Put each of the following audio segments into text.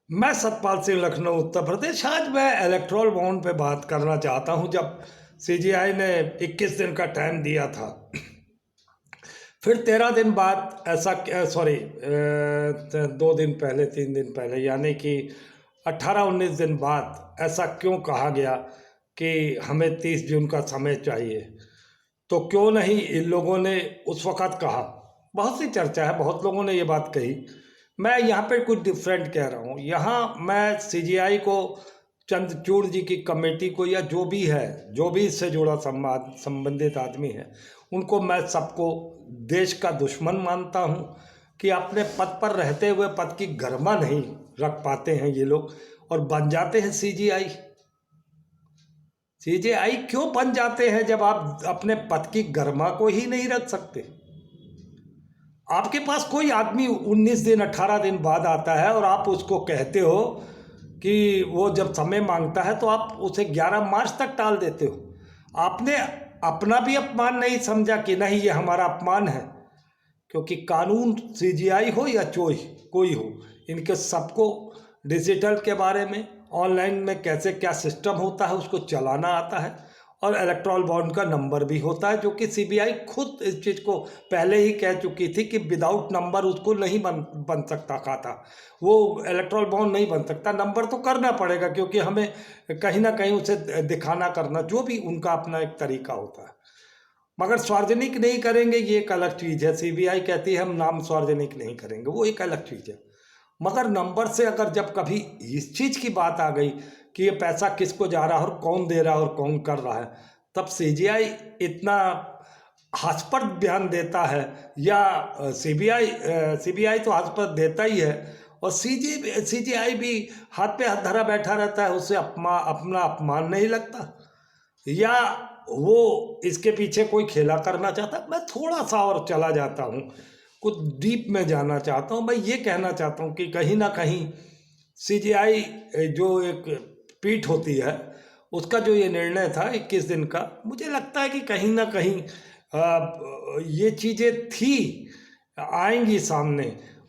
मैं सतपाल सिंह, लखनऊ, उत्तर प्रदेश। आज मैं इलेक्टोरल बॉन्ड पे बात करना चाहता हूं। जब सीजीआई ने 21 दिन का टाइम दिया था, फिर 13 दिन बाद ऐसा, सॉरी, 2 दिन पहले, 3 दिन पहले, यानी कि 18-19 दिन बाद ऐसा क्यों कहा गया कि हमें 30 जून का समय चाहिए? तो क्यों नहीं इन लोगों ने उस वक़्त कहा? बहुत सी चर्चा है, बहुत लोगों ने ये बात कही। मैं यहाँ पे कुछ डिफरेंट कह रहा हूँ। यहाँ मैं सीजीआई को, चंद्रचूड़ जी की कमेटी को, या जो भी है, जो भी इससे जुड़ा संबंधित आदमी है, उनको मैं सबको देश का दुश्मन मानता हूँ कि अपने पद पर रहते हुए पद की गरिमा नहीं रख पाते हैं ये लोग और बन जाते हैं सीजीआई। सीजीआई क्यों बन जाते हैं जब आप अपने पद की गरिमा को ही नहीं रख सकते? आपके पास कोई आदमी 19 दिन 18 दिन बाद आता है और आप उसको कहते हो कि वो जब समय मांगता है तो आप उसे 11 मार्च तक टाल देते हो। आपने अपना भी अपमान नहीं समझा कि नहीं, ये हमारा अपमान है? क्योंकि कानून, सीजीआई हो या कोई हो, इनके सबको डिजिटल के बारे में, ऑनलाइन में कैसे क्या सिस्टम होता है उसको चलाना आता है, और इलेक्टोरल बॉन्ड का नंबर भी होता है, जो कि सीबीआई खुद इस चीज़ को पहले ही कह चुकी थी कि विदाउट नंबर उसको नहीं बन सकता खाता। वो इलेक्टोरल बॉन्ड नहीं बन सकता, नंबर तो करना पड़ेगा, क्योंकि हमें कहीं ना कहीं उसे दिखाना करना, जो भी उनका अपना एक तरीका होता है। मगर सार्वजनिक नहीं करेंगे, ये एक अलग चीज़ है। सीबीआई कहती है हम नाम सार्वजनिक नहीं करेंगे, वो एक अलग चीज़ है। मगर नंबर से अगर जब कभी इस चीज़ की बात आ गई कि ये पैसा किसको जा रहा है और कौन दे रहा है और कौन कर रहा है, तब सीजीआई इतना हास्यपद बयान देता है, या सीबीआई तो हास्यपद देता ही है, और सीजीआई भी हाथ पे हाथ धरा बैठा रहता है, उसे अपना अपमान नहीं लगता, या वो इसके पीछे कोई खेला करना चाहता? मैं थोड़ा सा और चला जाता हूँ, कुछ डीप में जाना चाहता हूँ। मैं ये कहना चाहता हूँ कि कहीं ना कहीं सीजीआई जो एक पीठ होती है, उसका जो ये निर्णय था 21 दिन का, मुझे लगता है कि कहीं ना कहीं ये चीज़ें थी, आएंगी सामने,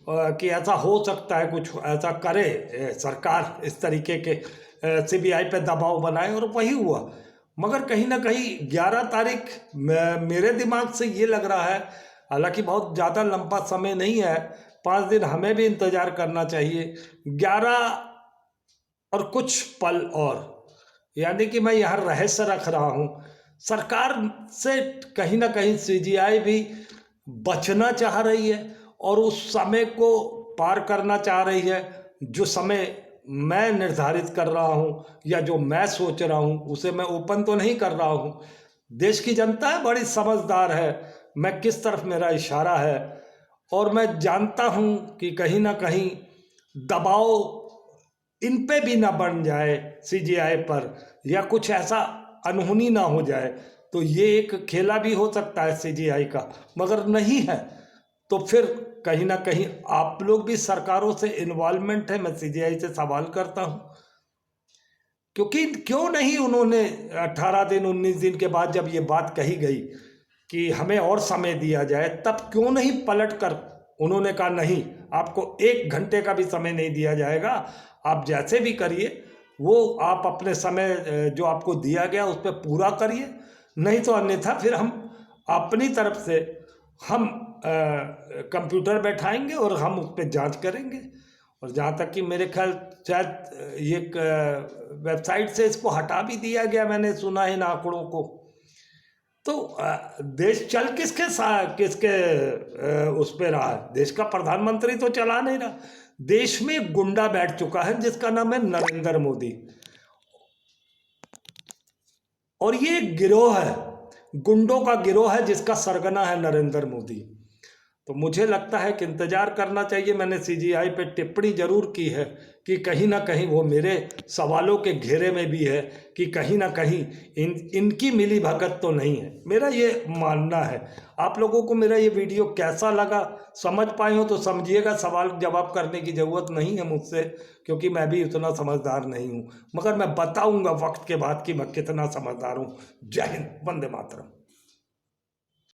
कि ऐसा हो सकता है, कुछ ऐसा करे सरकार, इस तरीके के सीबीआई पे दबाव बनाए, और वही हुआ। मगर कहीं ना कहीं 11 तारीख मेरे दिमाग से ये लग रहा है, हालांकि बहुत ज़्यादा लंबा समय नहीं है, 5 दिन हमें भी इंतज़ार करना चाहिए, 11 और कुछ पल और, यानी कि मैं यहाँ रहस्य रख रहा हूँ। सरकार से कहीं ना कहीं सीजीआई भी बचना चाह रही है और उस समय को पार करना चाह रही है, जो समय मैं निर्धारित कर रहा हूँ या जो मैं सोच रहा हूँ उसे मैं ओपन तो नहीं कर रहा हूँ। देश की जनता है, बड़ी समझदार है, मैं किस तरफ मेरा इशारा है, और मैं जानता हूँ कि कहीं ना कहीं दबाव इन पे भी ना बन जाए सीजीआई पर, या कुछ ऐसा अनहोनी ना हो जाए। तो ये एक खेला भी हो सकता है सीजीआई का, मगर नहीं है तो फिर कहीं ना कहीं आप लोग भी सरकारों से इन्वॉल्वमेंट है। मैं सीजीआई से सवाल करता हूँ, क्योंकि क्यों नहीं उन्होंने 18 दिन 19 दिन के बाद जब ये बात कही गई कि हमें और समय दिया जाए, तब क्यों नहीं पलट कर उन्होंने कहा नहीं, आपको 1 घंटे का भी समय नहीं दिया जाएगा, आप जैसे भी करिए, वो आप अपने समय जो आपको दिया गया उस पर पूरा करिए, नहीं तो अन्यथा फिर हम अपनी तरफ से हम कंप्यूटर बैठाएंगे और हम उस पर जांच करेंगे। और जहाँ तक कि मेरे ख्याल शायद ये वेबसाइट से इसको हटा भी दिया गया, मैंने सुना है इन आंकड़ों को। तो देश चल किसके उस पे रहा है? देश का प्रधानमंत्री तो चला नहीं रहा, देश में एक गुंडा बैठ चुका है जिसका नाम है नरेंद्र मोदी, और ये एक गिरोह है, गुंडों का गिरोह है जिसका सरगना है नरेंद्र मोदी। तो मुझे लगता है कि इंतज़ार करना चाहिए। मैंने सीजीआई पे टिप्पणी जरूर की है कि कहीं ना कहीं वो मेरे सवालों के घेरे में भी है कि कहीं ना कहीं इनकी मिली भगत तो नहीं है, मेरा ये मानना है। आप लोगों को मेरा ये वीडियो कैसा लगा, समझ पाए हो तो समझिएगा, सवाल जवाब करने की ज़रूरत नहीं है मुझसे, क्योंकि मैं भी उतना समझदार नहीं हूँ, मगर मैं बताऊँगा वक्त के बाद कि मैं कितना समझदार हूँ। जय हिंद, वंदे मातरम।